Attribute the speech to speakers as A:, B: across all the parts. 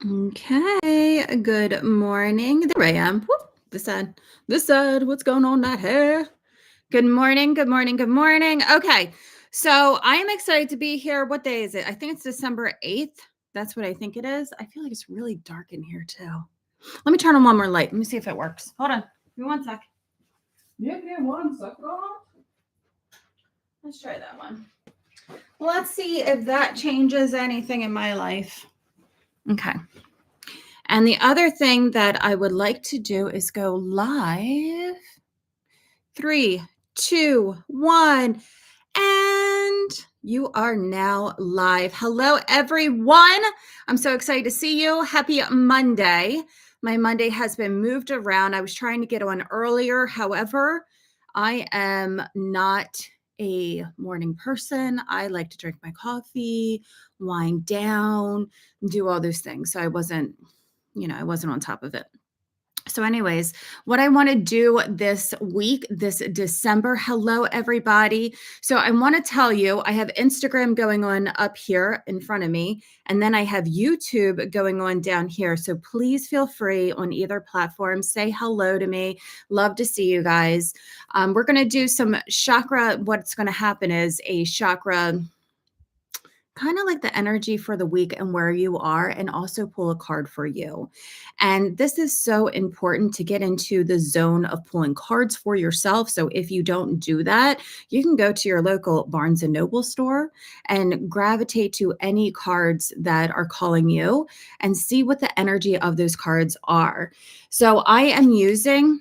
A: Okay, good morning. There I am. Whoop, this side, what's going on that hair? Good morning, good morning, good morning. Okay, so I am excited to be here. What day is it? I think it's December 8th. That's what I think it is. I feel like it's really dark in here too. Let me turn on one more light. Let me see if it works. Hold on. Give me 1 sec.
B: Yeah, 1 second.
A: Let's try that one. Let's see if that changes anything in my life. Okay. And the other thing that I would like to do is go live. 3, 2, 1. And you are now live. Hello, everyone. I'm so excited to see you. Happy Monday. My Monday has been moved around. I was trying to get on earlier. However, I am not a morning person. I like to drink my coffee, wind down, do all those things. So I wasn't on top of it. So anyways, what I want to do this week, this December, hello everybody. So I want to tell you, I have Instagram going on up here in front of me, and then I have YouTube going on down here. So please feel free on either platform, say hello to me. Love to see you guys. We're going to do some chakra. What's going to happen is a chakra, kind of like the energy for the week and where you are, and also pull a card for you. And this is so important to get into the zone of pulling cards for yourself. So if you don't do that, you can go to your local Barnes and Noble store and gravitate to any cards that are calling you and see what the energy of those cards are. So I am using,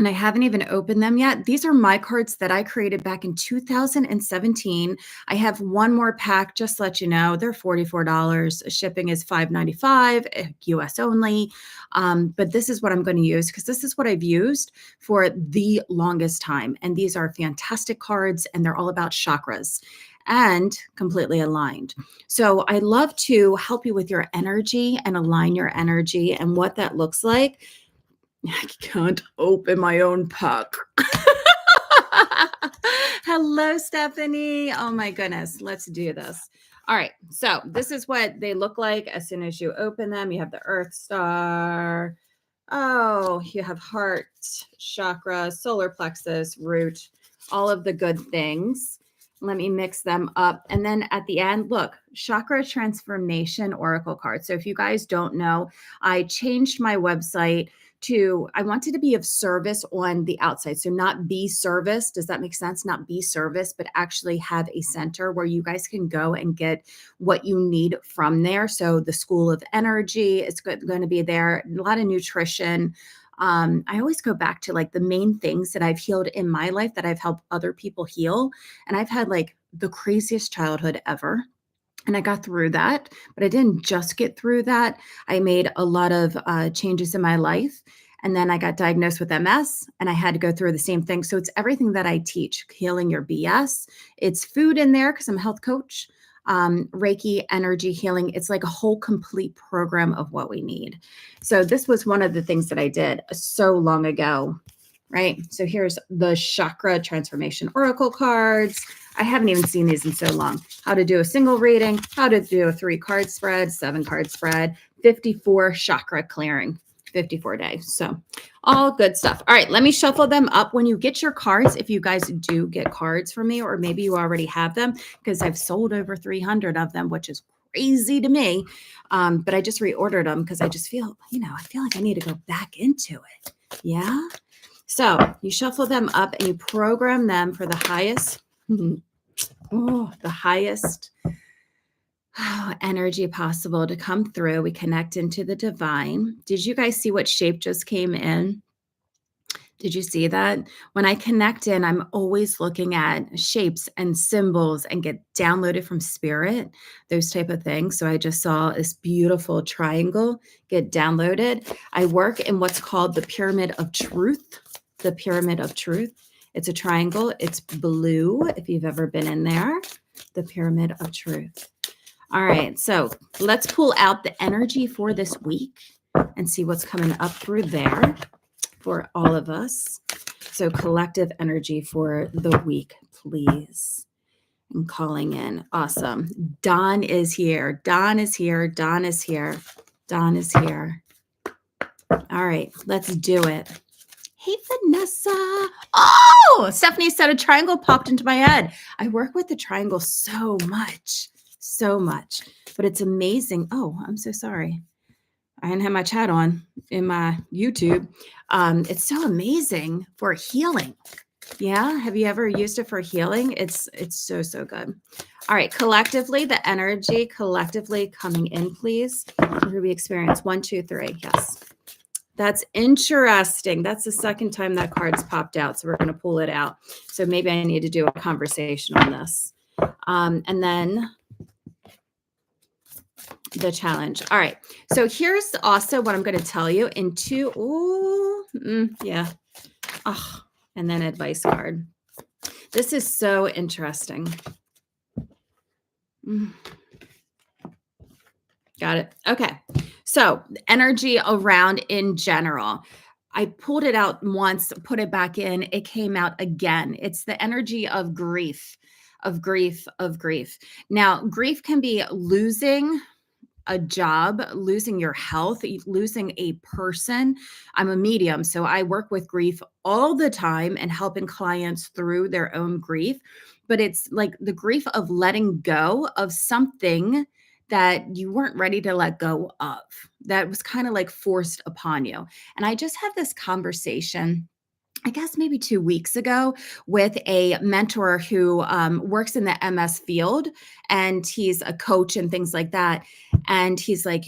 A: and I haven't even opened them yet. These are my cards that I created back in 2017. I have one more pack, just to let you know. They're $44. Shipping is $5.95, US only. But this is what I'm going to use because this is what I've used for the longest time. And these are fantastic cards, and they're all about chakras and completely aligned. So I love to help you with your energy and align your energy and what that looks like. I can't open my own pack. Hello, Stephanie. Oh my goodness. Let's do this. All right. So this is what they look like as soon as you open them. You have the Earth Star. Oh, you have heart, chakra, solar plexus, root, all of the good things. Let me mix them up. And then at the end, look, chakra transformation oracle card. So if you guys don't know, I changed my website I wanted to be of service on the outside. So not be service. Does that make sense? Not be service, but actually have a center where you guys can go and get what you need from there. So the School of Energy is going to be there. A lot of nutrition. I always go back to like the main things that I've healed in my life that I've helped other people heal. And I've had like the craziest childhood ever. And I got through that, but I didn't just get through that. I made a lot of changes in my life. And then I got diagnosed with MS and I had to go through the same thing. So it's everything that I teach, healing your BS. It's food in there because I'm a health coach, Reiki, energy healing. It's like a whole complete program of what we need. So this was one of the things that I did so long ago, right? So here's the chakra transformation oracle cards. I haven't even seen these in so long. How to do a single reading, how to do a 3-card spread, 7-card spread, 54 chakra clearing, 54 days. So all good stuff. All right, let me shuffle them up. When you get your cards, if you guys do get cards from me, or maybe you already have them, because I've sold over 300 of them, which is crazy to me. But I just reordered them because I just feel, I feel like I need to go back into it. Yeah. So you shuffle them up and you program them for the highest. The highest energy possible to come through. We connect into the divine. Did you guys see what shape just came in? Did you see that? When I connect in, I'm always looking at shapes and symbols and get downloaded from spirit, those type of things. So I just saw this beautiful triangle get downloaded. I work in what's called the Pyramid of Truth. The Pyramid of Truth. It's a triangle. It's blue, if you've ever been in there. The Pyramid of Truth. All right, so let's pull out the energy for this week and see what's coming up through there for all of us. So collective energy for the week, please. I'm calling in. Awesome. Dawn is here. Dawn is here. Dawn is here. Dawn is here. All right, let's do it. Hey, Vanessa. Oh, Stephanie said a triangle popped into my head. I work with the triangle so much, but it's amazing. Oh, I'm so sorry. I didn't have my chat on in my YouTube. It's so amazing for healing. Yeah. Have you ever used it for healing? It's so good. All right. Collectively, the energy collectively coming in, please. Here we experience 1, 2, 3. Yes. That's interesting. That's the second time that card's popped out. So we're going to pull it out. So maybe I need to do a conversation on this. And then the challenge. All right. So here's also what I'm going to tell you in two. Yeah. Oh, and then advice card. This is so interesting. Got it. Okay. So energy around in general. I pulled it out once, put it back in. It came out again. It's the energy of grief, of grief, of grief. Now, grief can be losing a job, losing your health, losing a person. I'm a medium, so I work with grief all the time and helping clients through their own grief. But it's like the grief of letting go of something that you weren't ready to let go of, that was kind of like forced upon you. And I just had this conversation, I guess maybe 2 weeks ago, with a mentor who works in the MS field, and he's a coach and things like that. And he's like,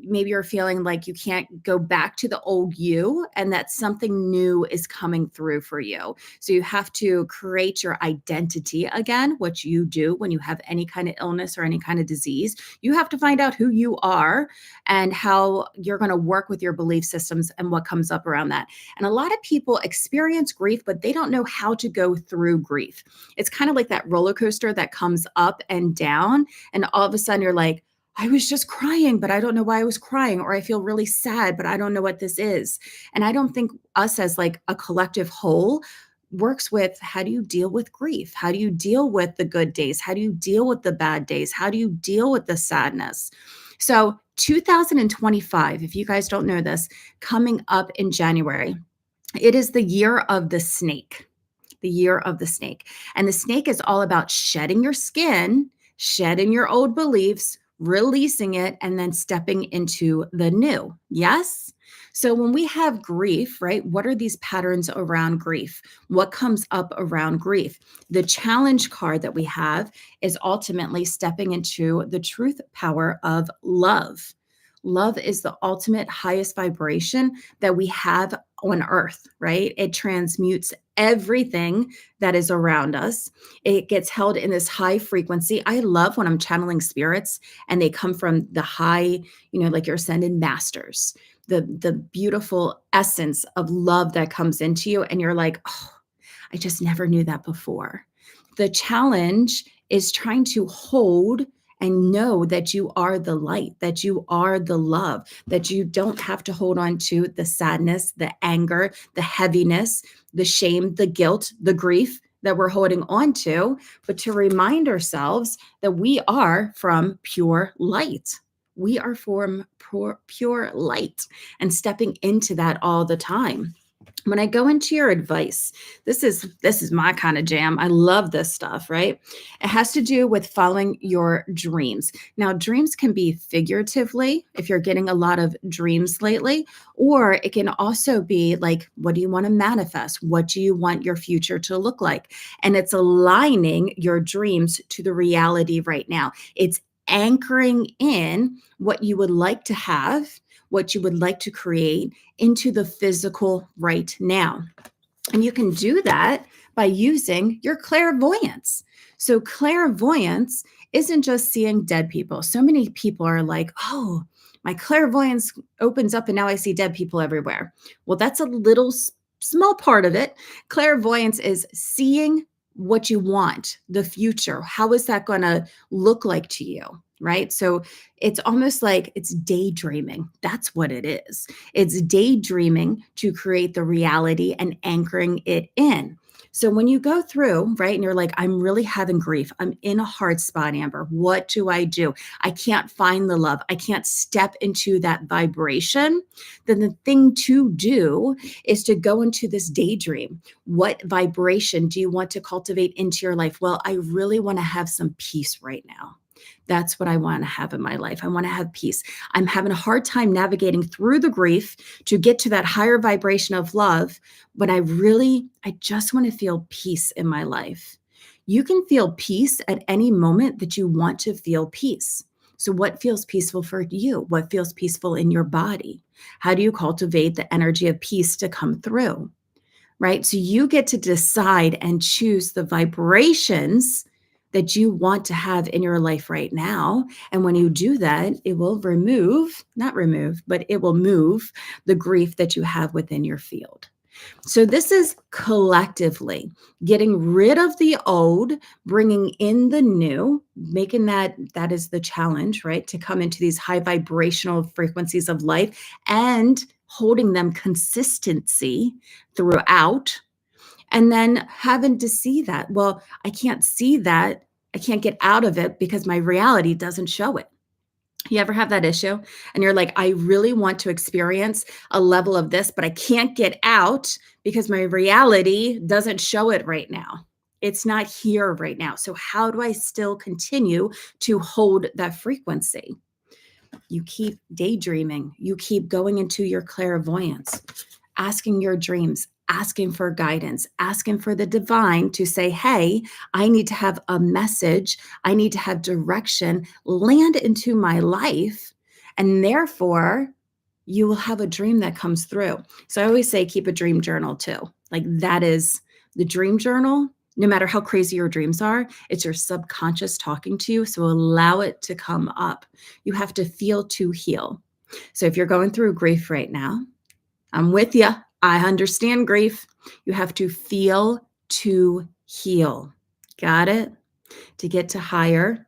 A: maybe you're feeling like you can't go back to the old you, and that something new is coming through for you. So you have to create your identity again, what you do when you have any kind of illness or any kind of disease. You have to find out who you are and how you're going to work with your belief systems and what comes up around that. And a lot of people experience grief, but they don't know how to go through grief. It's kind of like that roller coaster that comes up and down. And all of a sudden you're like, I was just crying, but I don't know why I was crying. Or I feel really sad, but I don't know what this is. And I don't think us as like a collective whole works with, how do you deal with grief? How do you deal with the good days? How do you deal with the bad days? How do you deal with the sadness? So 2025, if you guys don't know this, coming up in January, it is the year of the snake, the year of the snake. And the snake is all about shedding your skin, shedding your old beliefs, releasing it, and then stepping into the new. Yes? So when we have grief, right, what are these patterns around grief? What comes up around grief? The challenge card that we have is ultimately stepping into the truth power of love. Love is the ultimate highest vibration that we have on earth, right? It transmutes everything that is around us. It gets held in this high frequency. I love when I'm channeling spirits and they come from the high, like your ascended masters, the beautiful essence of love that comes into you. And you're like, oh, I just never knew that before. The challenge is trying to hold and know that you are the light, that you are the love, that you don't have to hold on to the sadness, the anger, the heaviness, the shame, the guilt, the grief that we're holding on to, but to remind ourselves that we are from pure light. We are from pure light, and stepping into that all the time. When I go into your advice, this is my kind of jam. I love this stuff, right? It has to do with following your dreams. Now, dreams can be figuratively, if you're getting a lot of dreams lately, or it can also be like, what do you want to manifest? What do you want your future to look like? And it's aligning your dreams to the reality right now. It's anchoring in what you would like to have, what you would like to create into the physical right now. And you can do that by using your clairvoyance. So clairvoyance isn't just seeing dead people. So many people are like, oh, my clairvoyance opens up and now I see dead people everywhere. Well, that's a little small part of it. Clairvoyance is seeing what you want, the future. How is that going to look like to you? Right? So it's almost like it's daydreaming. That's what it is. It's daydreaming to create the reality and anchoring it in. So when you go through, right, and you're like, I'm really having grief. I'm in a hard spot, Amber. What do? I can't find the love. I can't step into that vibration. Then the thing to do is to go into this daydream. What vibration do you want to cultivate into your life? Well, I really want to have some peace right now. That's what I want to have in my life. I want to have peace. I'm having a hard time navigating through the grief to get to that higher vibration of love, but I just want to feel peace in my life. You can feel peace at any moment that you want to feel peace. So, what feels peaceful for you? What feels peaceful in your body? How do you cultivate the energy of peace to come through? Right? So, you get to decide and choose the vibrations that you want to have in your life right now. And when you do that, it will not remove, but it will move the grief that you have within your field. So this is collectively getting rid of the old, bringing in the new, making that is the challenge, right? To come into these high vibrational frequencies of life and holding them consistency throughout, and then having to see that. Well, I can't see that. I can't get out of it because my reality doesn't show it. You ever have that issue? And you're like, I really want to experience a level of this, but I can't get out because my reality doesn't show it right now. It's not here right now. So, how do I still continue to hold that frequency? You keep daydreaming, you keep going into your clairvoyance, asking your dreams, asking for guidance, asking for the divine to say, hey, I need to have a message. I need to have direction land into my life. And therefore, you will have a dream that comes through. So I always say, keep a dream journal too. Like that is the dream journal. No matter how crazy your dreams are, it's your subconscious talking to you. So allow it to come up. You have to feel to heal. So if you're going through grief right now, I'm with you. I understand grief. You have to feel to heal. Got it? To get to higher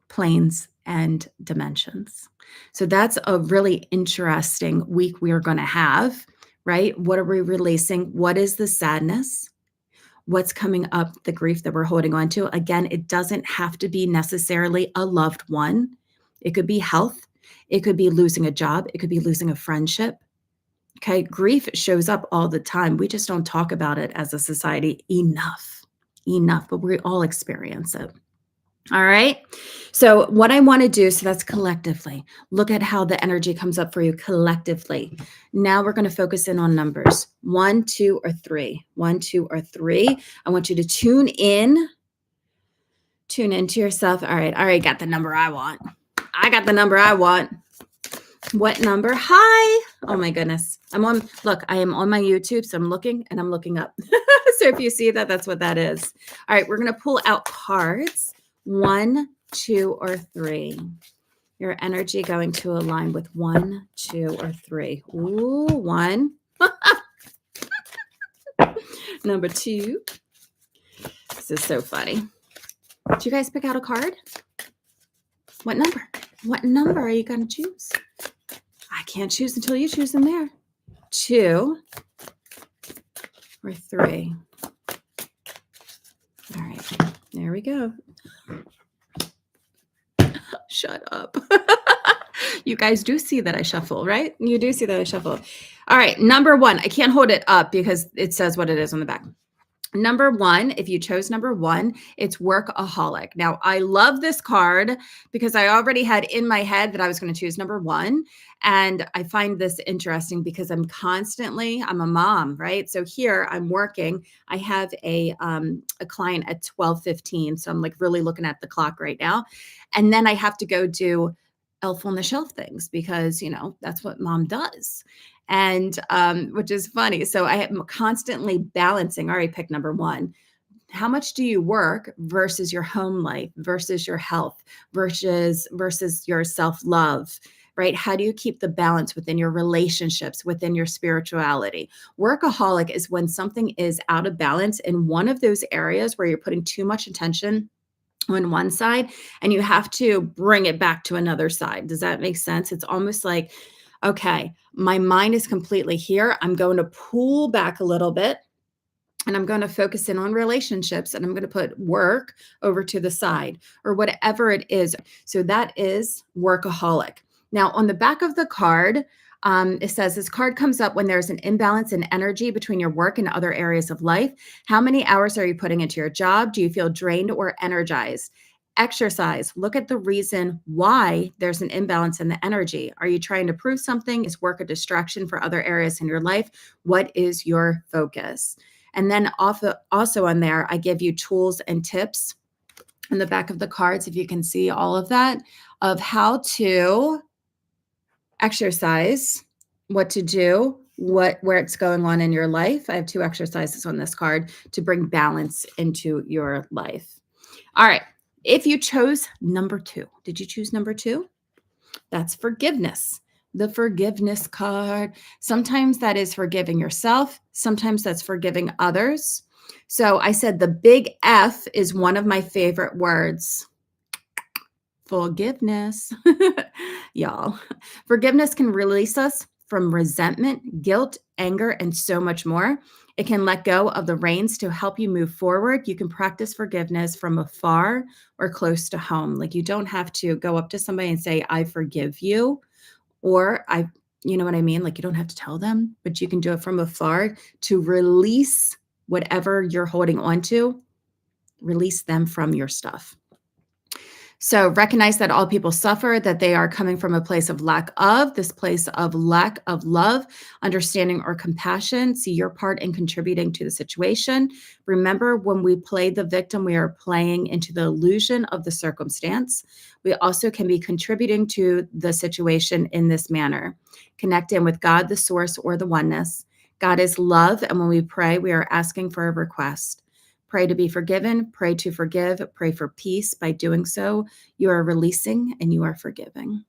A: planes and dimensions. So that's a really interesting week we are going to have, right? What are we releasing? What is the sadness? What's coming up, the grief that we're holding on to? Again, it doesn't have to be necessarily a loved one. It could be health. It could be losing a job. It could be losing a friendship. Okay, grief shows up all the time. We just don't talk about it as a society enough, but we all experience it. All right. So, what I want to do, so that's collectively, look at how the energy comes up for you collectively. Now we're going to focus in on numbers 1, 2, or 3. 1, 2, or 3. I want you to tune into yourself. All right. I already got the number I want. What number? Hi. Oh my goodness. I am on my YouTube, so I'm looking and I'm looking up. So if you see that, that's what that is. All right, we're going to pull out cards 1, 2, or 3. Your energy going to align with 1, 2, or 3. Ooh, 1. Number 2. This is so funny. Did you guys pick out a card? What number? What number are you going to choose? I can't choose until you choose them there. 2 or 3. All right, there we go. Shut up. You guys do see that I shuffle, right? You do see that I shuffle. All right, number 1. I can't hold it up because it says what it is on the back. Number 1, if you chose number 1, it's workaholic. Now, I love this card because I already had in my head that I was going to choose number 1. And I find this interesting because I'm a mom, right? So here I'm working. I have a client at 12:15. So I'm like really looking at the clock right now. And then I have to go do Elf on the Shelf things because, that's what mom does. And which is funny. So I am constantly balancing. All right, pick number 1. How much do you work versus your home life, versus your health, versus your self-love, right? How do you keep the balance within your relationships, within your spirituality? Workaholic is when something is out of balance in one of those areas where you're putting too much attention on one side and you have to bring it back to another side. Does that make sense? It's almost like, okay, my mind is completely here. I'm going to pull back a little bit and I'm going to focus in on relationships, and I'm going to put work over to the side or whatever it is. So that is workaholic. Now, on the back of the card, it says this card comes up when there's an imbalance in energy between your work and other areas of life. How many hours are you putting into your job? Do you feel drained or energized? Exercise. Look at the reason why there's an imbalance in the energy. Are you trying to prove something? Is work a distraction for other areas in your life? What is your focus? And then also on there, I give you tools and tips in the back of the cards, if you can see all of that, of how to exercise, what to do, where it's going on in your life. I have 2 exercises on this card to bring balance into your life. All right. If you chose number 2, did you choose number 2? That's forgiveness. The forgiveness card. Sometimes that is forgiving yourself. Sometimes that's forgiving others. So I said the big F is one of my favorite words. Forgiveness. Y'all, forgiveness can release us from resentment, guilt, anger, and so much more. It can let go of the reins to help you move forward. You can practice forgiveness from afar or close to home. Like you don't have to go up to somebody and say, I forgive you, or you know what I mean? Like you don't have to tell them, but you can do it from afar to release whatever you're holding on to, release them from your stuff. So recognize that all people suffer, that they are coming from a place of lack of, this place of lack of love, understanding, or compassion. See your part in contributing to the situation. Remember, when we play the victim, we are playing into the illusion of the circumstance. We also can be contributing to the situation in this manner. Connect in with God, the source, or the oneness. God is love, and when we pray, we are asking for a request. Pray to be forgiven, pray to forgive, pray for peace. By doing so, you are releasing and you are forgiving.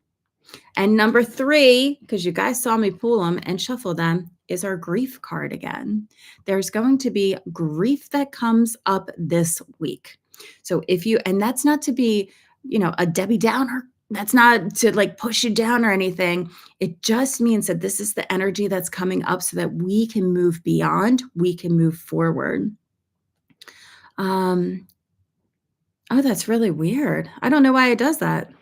A: And number 3, because you guys saw me pull them and shuffle them, is our grief card again. There's going to be grief that comes up this week. So and that's not to be, a Debbie Downer. That's not to like push you down or anything. It just means that this is the energy that's coming up so that we can move beyond, we can move forward. Oh, that's really weird. I don't know why it does that.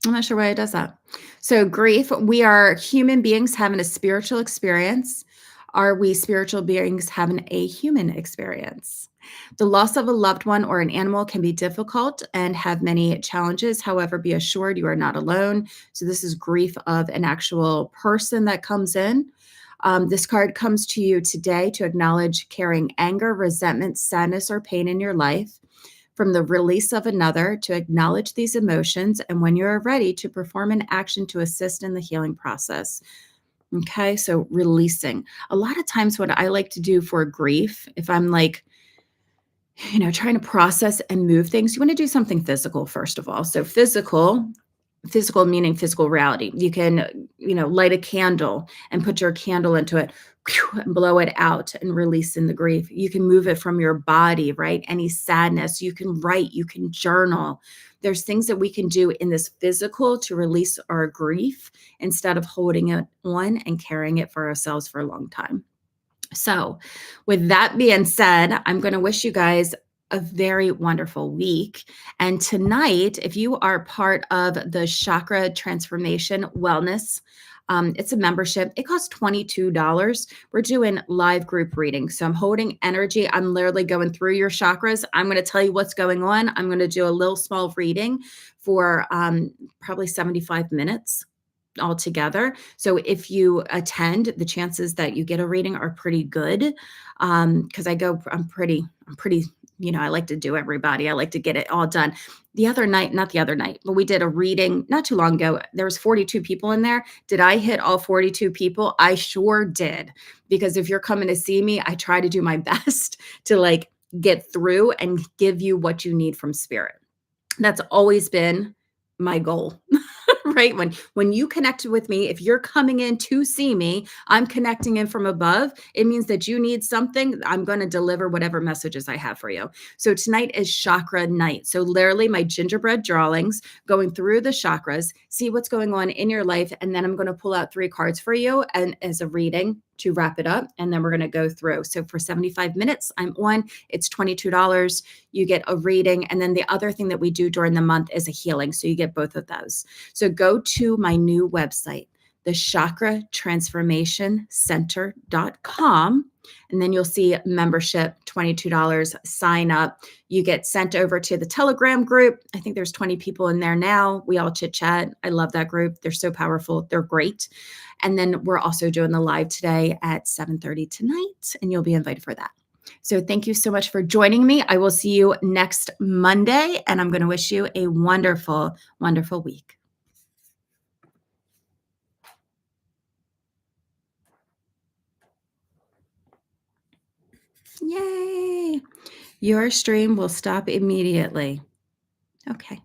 A: I'm not sure why it does that. So grief, we are human beings having a spiritual experience. Are we spiritual beings having a human experience? The loss of a loved one or an animal can be difficult and have many challenges. However, be assured you are not alone. So this is grief of an actual person that comes in. This card comes to you today to acknowledge carrying anger, resentment, sadness, or pain in your life, from the release of another to acknowledge these emotions, and when you are ready to perform an action to assist in the healing process. Okay, so releasing. A lot of times what I like to do for grief, if I'm like, trying to process and move things, you want to do something physical first of all. So physical meaning physical reality. You can, light a candle and put your candle into it and blow it out and release in the grief. You can move it from your body, right? Any sadness, you can write, you can journal. There's things that we can do in this physical to release our grief instead of holding it on and carrying it for ourselves for a long time. So with that being said, I'm going to wish you guys a very wonderful week. And tonight, if you are part of the Chakra Transformation Wellness, it's a membership. It costs $22. We're doing live group readings. So I'm holding energy. I'm literally going through your chakras. I'm going to tell you what's going on. I'm going to do a little small reading for probably 75 minutes altogether. So if you attend, the chances that you get a reading are pretty good. Because I'm pretty, I like to do everybody. I like to get it all done. Not the other night, but we did a reading not too long ago. There was 42 people in there. Did I hit all 42 people? I sure did. Because if you're coming to see me, I try to do my best to get through and give you what you need from spirit. That's always been my goal. Right? When you connect with me, if you're coming in to see me, I'm connecting in from above. It means that you need something. I'm going to deliver whatever messages I have for you. So tonight is chakra night. So literally my gingerbread drawings, going through the chakras, see what's going on in your life. And then I'm going to pull out 3 cards for you and as a reading to wrap it up. And then we're going to go through. So for 75 minutes, I'm on. It's $22. You get a reading. And then the other thing that we do during the month is a healing. So you get both of those. So go to my new website, the chakratransformationcenter.com. And then you'll see membership, $22, sign up. You get sent over to the Telegram group. I think there's 20 people in there now. We all chit chat. I love that group. They're so powerful. They're great. And then we're also doing the live today at 7:30 tonight, and you'll be invited for that. So thank you so much for joining me. I will see you next Monday, and I'm going to wish you a wonderful, wonderful week. Yay! Your stream will stop immediately. Okay.